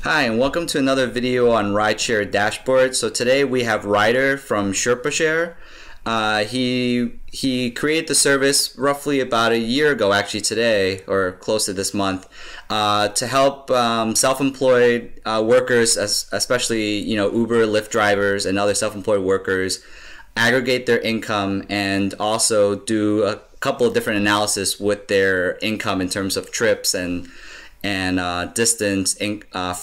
Hi, and welcome to another video on Rideshare Dashboard. So today we have Ryder from SherpaShare. He created the service roughly about a year ago, actually today, or close to this month, to help self-employed workers, especially Uber, Lyft drivers, and other self-employed workers, aggregate their income and also do a couple of different analysis with their income in terms of trips and distance,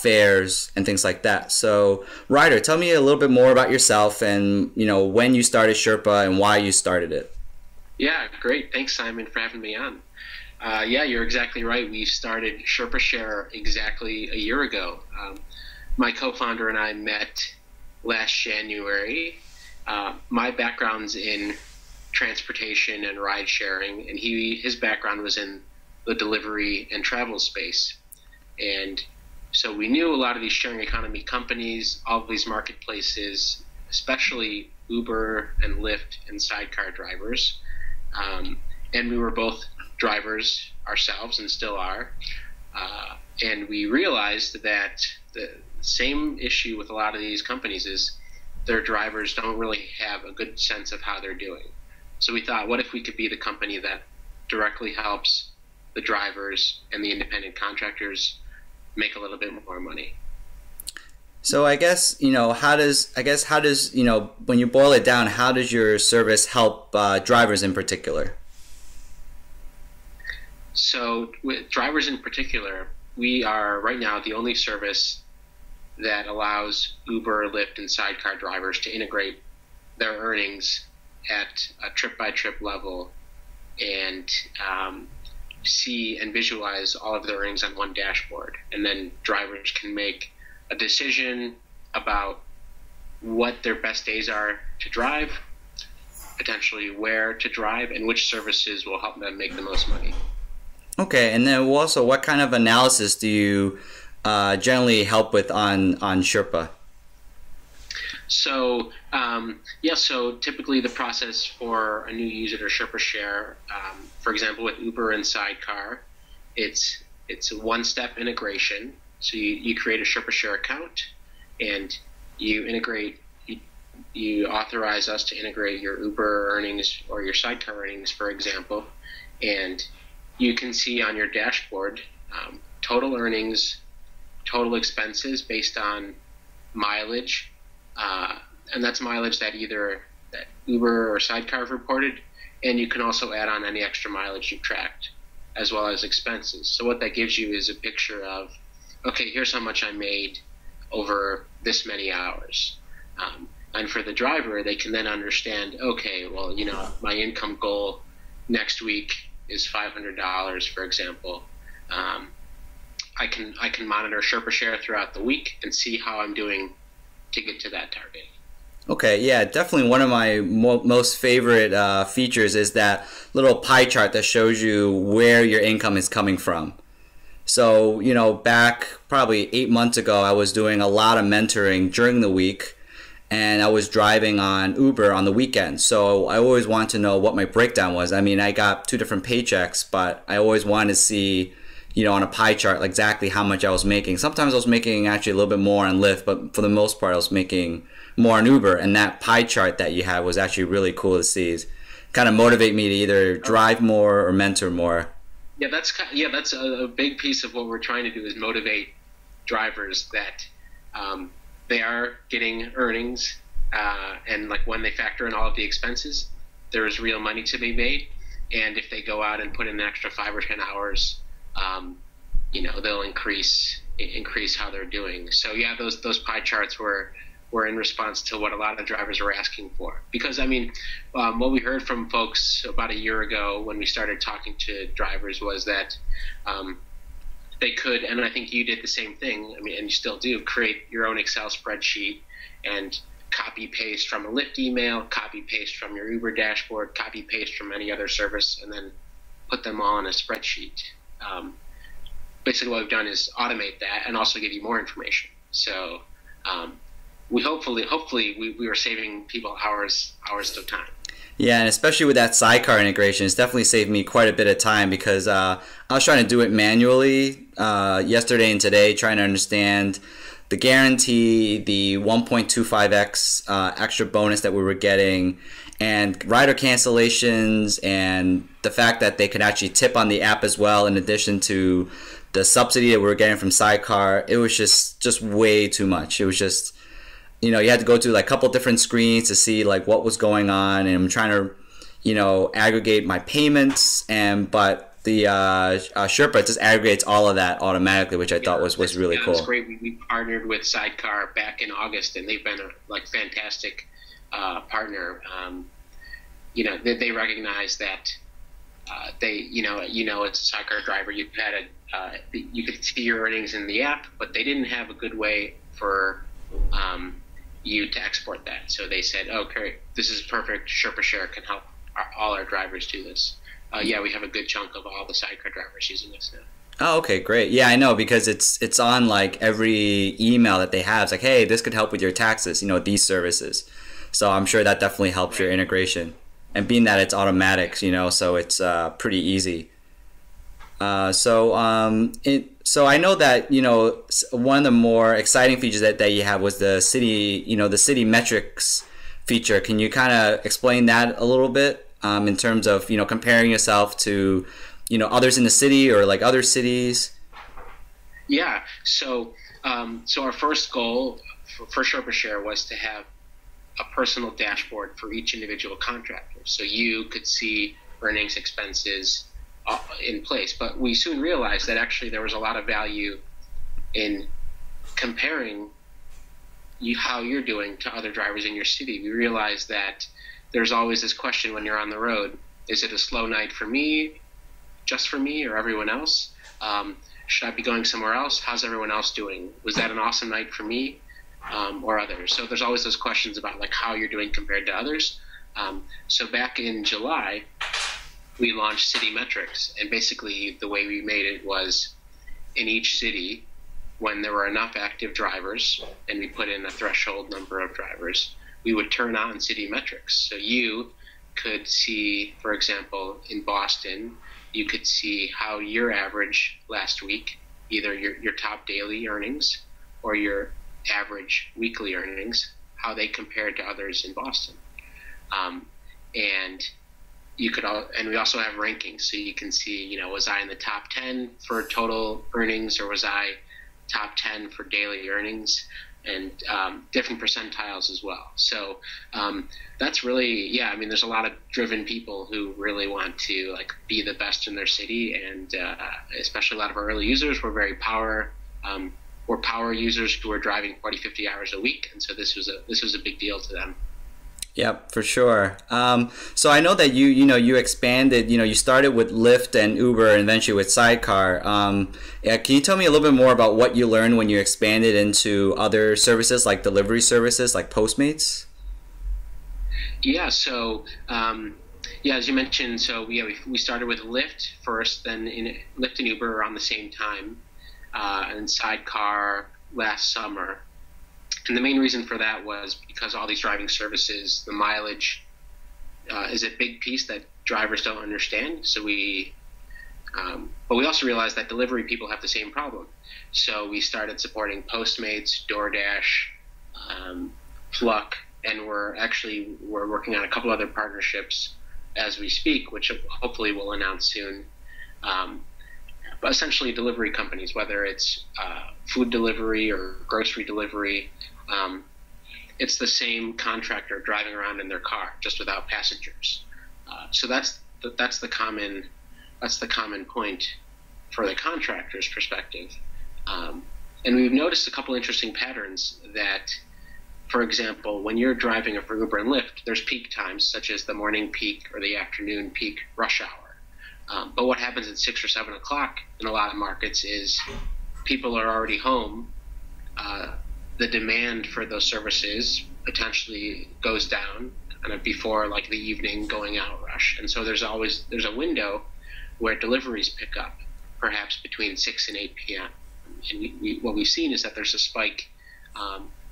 fares, and things like that. So, Ryder, tell me a little bit more about yourself and when you started Sherpa and why you started it. Yeah, great. Thanks, Simon, for having me on. Yeah, you're exactly right. We started SherpaShare exactly a year ago. My co-founder and I met last January. My background's in transportation and ride sharing, and his background was in the delivery and travel space. And so we knew a lot of these sharing economy companies, all of these marketplaces, especially Uber and Lyft and Sidecar drivers. And we were both drivers ourselves and still are. And we realized that the same issue with a lot of these companies is their drivers don't really have a good sense of how they're doing. So we thought, what if we could be the company that directly helps the drivers and the independent contractors make a little bit more money? So I guess how does when you boil it down, how does your service help drivers in particular? So with drivers in particular, we are right now the only service that allows Uber, Lyft, and Sidecar drivers to integrate their earnings at a trip-by-trip level and see and visualize all of their earnings on one dashboard. And then drivers can make a decision about what their best days are to drive, potentially where to drive, and which services will help them make the most money. Okay, and then also, what kind of analysis do you generally help with on Sherpa? So so typically the process for a new user to SherpaShare, for example, with Uber and Sidecar, it's a one-step integration. So you create a SherpaShare account, and you integrate. You authorize us to integrate your Uber earnings or your Sidecar earnings, for example, and you can see on your dashboard total earnings, total expenses based on mileage. And that's mileage that either that Uber or Sidecar have reported, and you can also add on any extra mileage you've tracked, as well as expenses. So what that gives you is a picture of, okay, here's how much I made over this many hours. And for the driver, they can then understand, okay, well, my income goal next week is $500, for example. I can monitor SherpaShare throughout the week and see how I'm doing to get to that target. Okay, yeah, definitely one of my most favorite features is that little pie chart that shows you where your income is coming from. So, back probably 8 months ago, I was doing a lot of mentoring during the week, and I was driving on Uber on the weekend. So I always wanted to know what my breakdown was. I mean, I got 2 different paychecks, but I always wanted to see on a pie chart exactly how much I was making. Sometimes I was making actually a little bit more on Lyft, but for the most part I was making more on Uber, and that pie chart that you had was actually really cool to see. It kind of motivate me to either drive more or mentor more. Yeah, that's a big piece of what we're trying to do is motivate drivers that they are getting earnings, and like when they factor in all of the expenses, there is real money to be made. And if they go out and put in an extra 5 or 10 hours, they'll increase how they're doing. So yeah, those pie charts were in response to what a lot of drivers were asking for. Because what we heard from folks about a year ago when we started talking to drivers was that they could, and I think you did the same thing. And you still do, create your own Excel spreadsheet and copy paste from a Lyft email, copy paste from your Uber dashboard, copy paste from any other service, and then put them all in a spreadsheet. Basically what we've done is automate that and also give you more information. So we hopefully we are saving people hours of time. Yeah, and especially with that Sidecar integration, it's definitely saved me quite a bit of time because I was trying to do it manually yesterday and today, trying to understand the guarantee, the 1.25x extra bonus that we were getting, and rider cancellations, and the fact that they could actually tip on the app as well, in addition to the subsidy that we were getting from Sidecar. It was just way too much. It was just, you know, you had to go to like a couple different screens to see like what was going on, and I'm trying to, you know, aggregate my payments, and but the Sherpa just aggregates all of that automatically, which I thought was really cool. That's great. We partnered with Sidecar back in August, and they've been a like fantastic partner. You know, they recognize that they, you know, as a Sidecar driver, you could see your earnings in the app, but they didn't have a good way for you to export that. So they said, okay, this is perfect. SherpaShare can help all our drivers do this. Yeah, we have a good chunk of all the Sidecar drivers using this now. Oh, okay, great. Yeah, I know, because it's on like every email that they have. It's like, hey, this could help with your taxes, you know, these services. So I'm sure that definitely helps your integration. And being that it's automatic, you know, so it's pretty easy. So I know that, you know, one of the more exciting features that you have was the city, you know, the city metrics feature. Can you kind of explain that a little bit in terms of, you know, comparing yourself to, you know, others in the city or like other cities? Yeah. So our first goal for SherpaShare was to have a personal dashboard for each individual contractor, so you could see earnings, expenses in place. But we soon realized that actually there was a lot of value in comparing how you're doing to other drivers in your city. We realized that there's always this question when you're on the road: is it a slow night for me, just for me, or everyone else? Should I be going somewhere else? How's everyone else doing? Was that an awesome night for me, or others? So there's always those questions about like how you're doing compared to others. So back in July, we launched City Metrics, and basically the way we made it was, in each city, when there were enough active drivers, and we put in a threshold number of drivers, we would turn on City Metrics. So you could see, for example, in Boston, you could see how your average last week, either your top daily earnings or your average weekly earnings, how they compared to others in Boston. And we also have rankings, so you can see, you know, was I in the top 10 for total earnings, or was I top 10 for daily earnings, and different percentiles as well. So that's really, yeah, I mean, there's a lot of driven people who really want to like be the best in their city, and especially a lot of our early users were very power users who were driving 40, 50 hours a week, and so this was a big deal to them. Yep, for sure. So I know that you expanded, you started with Lyft and Uber and eventually with Sidecar. Yeah, can you tell me a little bit more about what you learned when you expanded into other services like delivery services like Postmates? Yeah, so as you mentioned, so we started with Lyft first, then Lyft and Uber around the same time, and Sidecar last summer. And the main reason for that was because all these driving services, the mileage is a big piece that drivers don't understand. So but we also realized that delivery people have the same problem. So we started supporting Postmates, DoorDash, Pluck, and we're working on a couple other partnerships as we speak, which hopefully we'll announce soon. But essentially delivery companies, whether it's food delivery or grocery delivery, it's the same contractor driving around in their car, just without passengers. So that's the common point for the contractor's perspective. And we've noticed a couple interesting patterns that, for example, when you're driving for Uber and Lyft, there's peak times, such as the morning peak or the afternoon peak rush hour. But what happens at 6 or 7 o'clock in a lot of markets is people are already home. The demand for those services potentially goes down kind of before like the evening going out rush. And so there's a window where deliveries pick up, perhaps between 6 and 8 p.m. And what we've seen is that there's a spike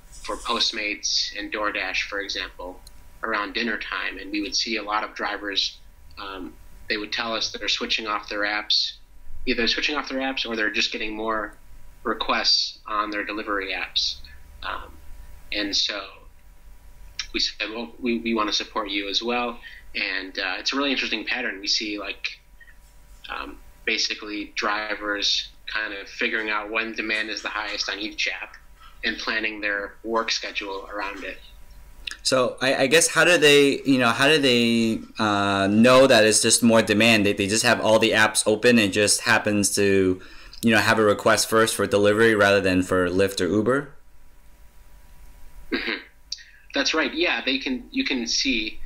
for Postmates and DoorDash, for example, around dinner time, and we would see a lot of drivers. They would tell us that they're switching off their apps, either switching off their apps or they're just getting more requests on their delivery apps. And so we said, well, we want to support you as well. And it's a really interesting pattern. We see like basically drivers kind of figuring out when demand is the highest on each app and planning their work schedule around it. So I guess how do they know that it's just more demand? They just have all the apps open and just happens to have a request first for delivery rather than for Lyft or Uber? Mm-hmm. That's right. Yeah, you can see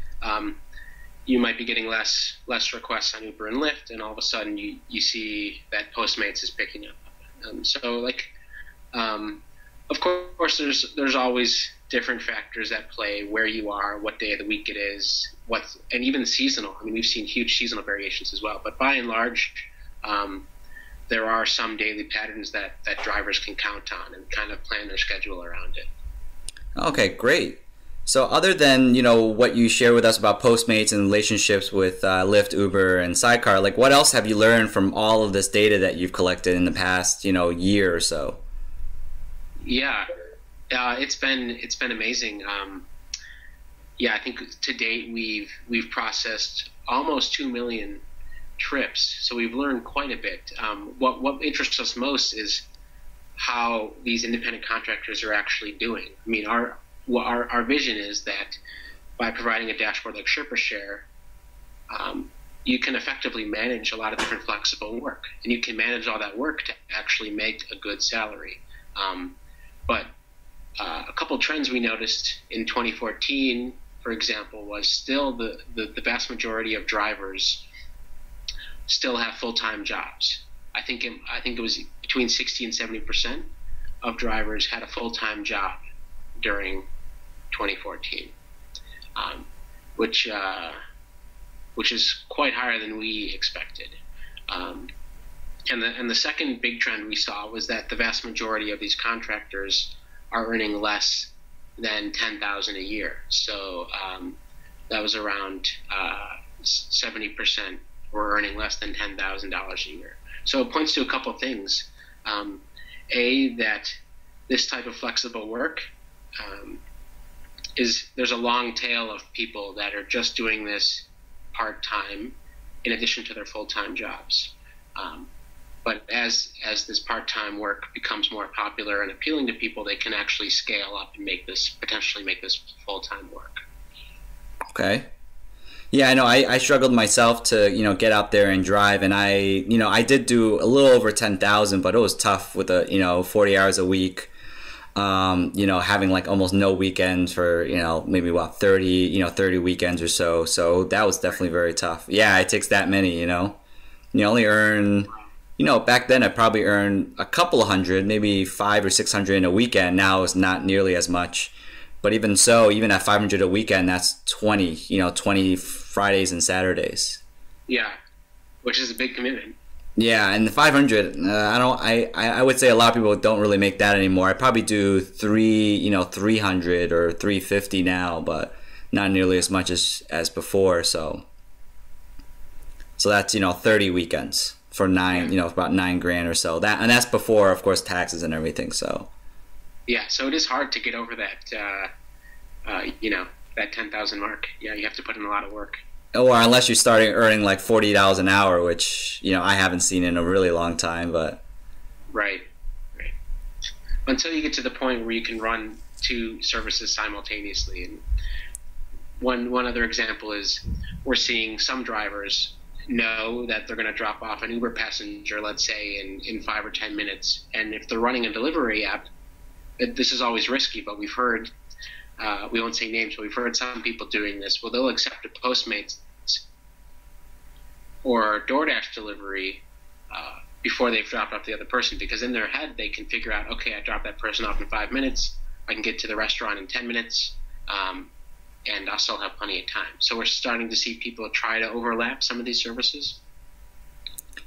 you might be getting less requests on Uber and Lyft, and all of a sudden you see that Postmates is picking up. Of course, there's always different factors at play: where you are, what day of the week it is, and even seasonal. I mean, we've seen huge seasonal variations as well. But by and large, there are some daily patterns that drivers can count on and kind of plan their schedule around it. Okay, great. So other than what you share with us about Postmates and relationships with Lyft, Uber, and Sidecar, like what else have you learned from all of this data that you've collected in the past year or so? Yeah, it's been amazing. I think to date we've processed almost 2 million trips, so we've learned quite a bit. What interests us most is how these independent contractors are actually doing. I mean, our vision is that by providing a dashboard like SherpaShare, you can effectively manage a lot of different flexible work, and you can manage all that work to actually make a good salary. But a couple trends we noticed in 2014, for example, was still the vast majority of drivers still have full-time jobs. I think it was between 60 and 70% of drivers had a full-time job during 2014, which is quite higher than we expected. And the second big trend we saw was that the vast majority of these contractors are earning less than $10,000 a year. So that was around 70% were earning less than $10,000 a year. So it points to a couple things. That this type of flexible work there's a long tail of people that are just doing this part-time in addition to their full-time jobs. But as this part-time work becomes more popular and appealing to people, they can actually scale up and potentially make this full-time work. Okay. Yeah, I know. I struggled myself to get out there and drive, and I did do a little over 10,000, but it was tough with 40 hours a week. Having like almost no weekends for maybe 30 weekends or so. So that was definitely very tough. Yeah, it takes that many. You only earn. Back then I probably earned a couple of hundred, maybe 500 or 600 in a weekend. Now it's not nearly as much. But even so, even at 500 a weekend, that's 20 Fridays and Saturdays. Yeah, which is a big commitment. Yeah, and the 500, I would say a lot of people don't really make that anymore. I probably do 300 or 350 now, but not nearly as much as before. So that's 30 weekends for about $9,000 or so. That's before, of course, taxes and everything. So yeah, so it is hard to get over that that 10,000 mark. Yeah, you have to put in a lot of work. Or unless you're starting earning like $40 an hour, which I haven't seen in a really long time. But right. Until you get to the point where you can run two services simultaneously. And one other example is we're seeing some drivers know that they're going to drop off an Uber passenger, let's say in 5 or 10 minutes, and if they're running a delivery app, this is always risky, but we've heard. We won't say names, but we've heard some people doing this. Well, they'll accept a Postmates or DoorDash delivery before they've dropped off the other person, because in their head they can figure out, okay, I dropped that person off in 5 minutes, I can get to the restaurant in 10 minutes, and I'll still have plenty of time. So we're starting to see people try to overlap some of these services.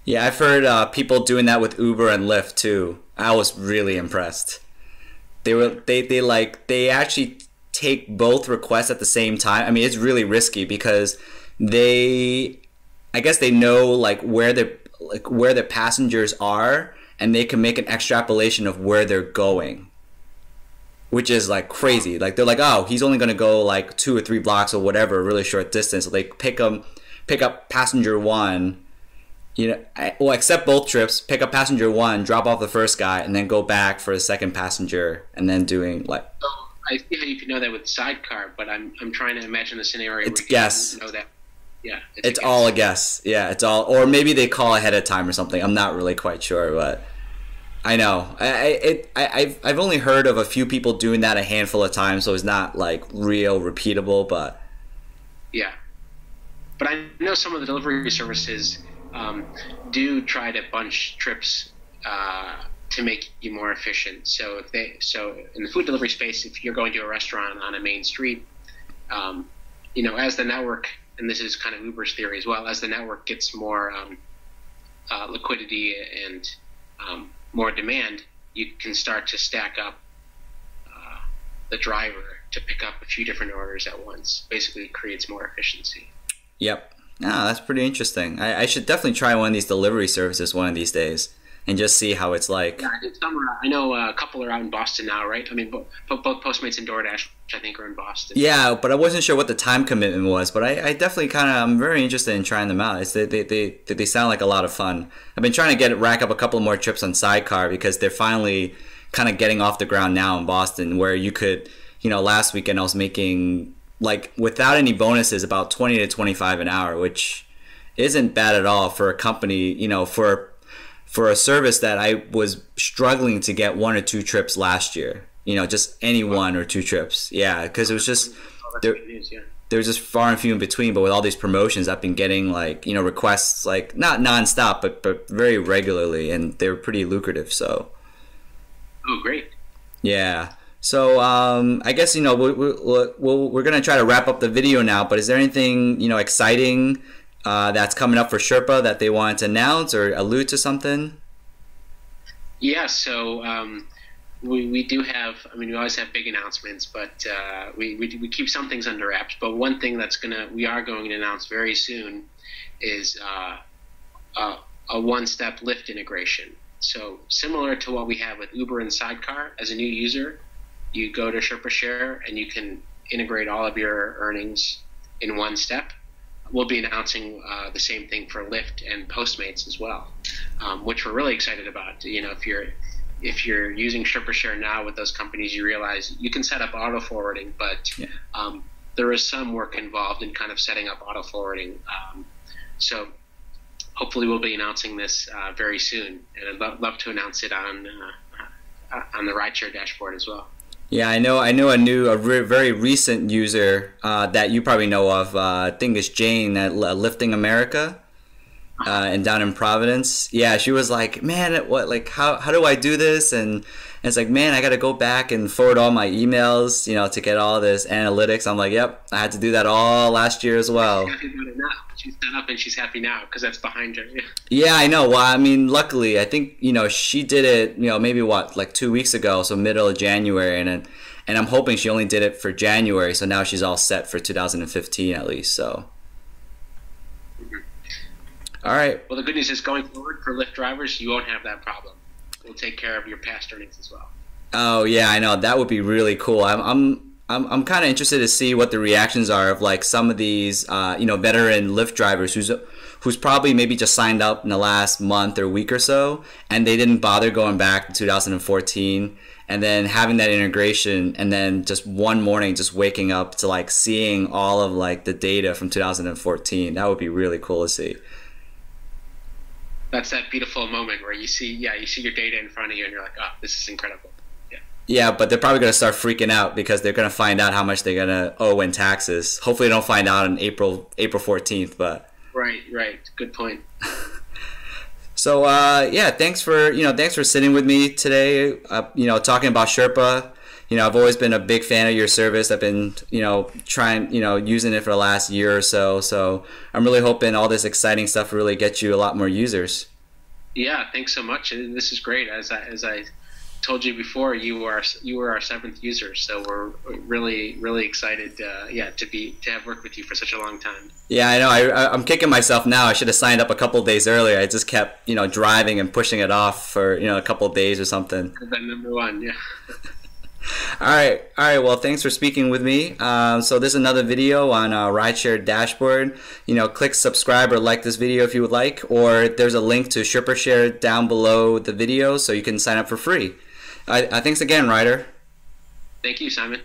Yeah, I've heard people doing that with Uber and Lyft too. I was really impressed. They actually take both requests at the same time, I mean, it's really risky because I guess they know like where the passengers are, and they can make an extrapolation of where they're going, which is like crazy. Like they're like, oh, he's only gonna go like 2 or 3 blocks or whatever, a really short distance. So they pick up passenger one, well, accept both trips, pick up passenger one, drop off the first guy, and then go back for the second passenger, and then doing like. So I see how you can know that with Sidecar, but I'm trying to imagine a scenario it's where you guess. know that. Yeah, it's all a guess. Yeah, it's all, or maybe they call ahead of time or something. I'm not really quite sure, but I know. I've only heard of a few people doing that a handful of times, so it's not like real repeatable, but yeah. But I know some of the delivery services do try to bunch trips to make you more efficient. So in the food delivery space, if you're going to a restaurant on a main street, as the network, and this is kind of Uber's theory as well, as the network gets more liquidity and more demand, you can start to stack up the driver to pick up a few different orders at once. Basically, it creates more efficiency. Yep. That's pretty interesting. I should definitely try one of these delivery services one of these days and just see how it's like. Yeah, I know a couple are out in Boston now, right? I mean, both Postmates and DoorDash, I think, are in Boston. Yeah, but I wasn't sure what the time commitment was. But I definitely I'm very interested in trying them out. They sound like a lot of fun. I've been trying to rack up a couple more trips on Sidecar because they're finally kind of getting off the ground now in Boston, where you could, last weekend I was making, like, without any bonuses, about 20 to 25 an hour, which isn't bad at all for a company, for a service that I was struggling to get 1 or 2 trips last year. Just any 1 or 2 trips. Yeah, because it was just there was just far and few in between. But with all these promotions, I've been getting like requests, like not nonstop, but very regularly, and they were pretty lucrative. So. Oh, great. Yeah. So I guess we're gonna try to wrap up the video now. But is there anything exciting that's coming up for Sherpa that they wanted to announce or allude to something? Yeah. So we do have. I mean, we always have big announcements, but we keep some things under wraps. But one thing we are going to announce very soon is a one-step Lyft integration. So similar to what we have with Uber and Sidecar, as a new user, you go to SherpaShare and you can integrate all of your earnings in one step. We'll be announcing the same thing for Lyft and Postmates as well, which we're really excited about. If you're using SherpaShare now with those companies, you realize you can set up auto forwarding, but there is some work involved in kind of setting up auto forwarding. So hopefully we'll be announcing this very soon, and I'd love to announce it on the Ryder dashboard as well. Yeah, I know a very recent user that you probably know of. I think it's Jane at Lifting America, and down in Providence. Yeah, she was like, man, how do I do this? And it's like, man, I got to go back and forward all my emails, to get all this analytics. I'm like, yep, I had to do that all last year as well. She's set up and she's happy now because that's behind her. Yeah, I know. Well, I mean, luckily, I think she did it. Maybe like 2 weeks ago, so middle of January, and I'm hoping she only did it for January. So now she's all set for 2015 at least. So. Mm-hmm. All right. Well, the good news is going forward for Lyft drivers, you won't have that problem. We'll take care of your past earnings as well. Oh yeah, I know. That would be really cool. I'm kind of interested to see what the reactions are of like some of these veteran Lyft drivers who's probably maybe just signed up in the last month or week or so, and they didn't bother going back to 2014, and then having that integration, and then just one morning just waking up to like seeing all of like the data from 2014. That would be really cool to see. That's that beautiful moment where you see your data in front of you and you're like, oh, this is incredible. Yeah, but they're probably going to start freaking out because they're going to find out how much they're going to owe in taxes. Hopefully they don't find out on April 14th, but Right. Good point. So thanks for sitting with me today, talking about Sherpa. I've always been a big fan of your service. I've been, trying, using it for the last year or so. So I'm really hoping all this exciting stuff really gets you a lot more users. Yeah, thanks so much. And this is great. As I told you before, you were our seventh user, so we're really excited, to have worked with you for such a long time. Yeah, I know. I'm kicking myself now. I should have signed up a couple of days earlier. I just kept, driving and pushing it off for, a couple of days or something. That number one, yeah. All right. Well, thanks for speaking with me. So this is another video on Rideshare dashboard. Click subscribe or like this video if you would like, or there's a link to SherpaShare down below the video so you can sign up for free. Thanks again, Ryder. Thank you, Simon.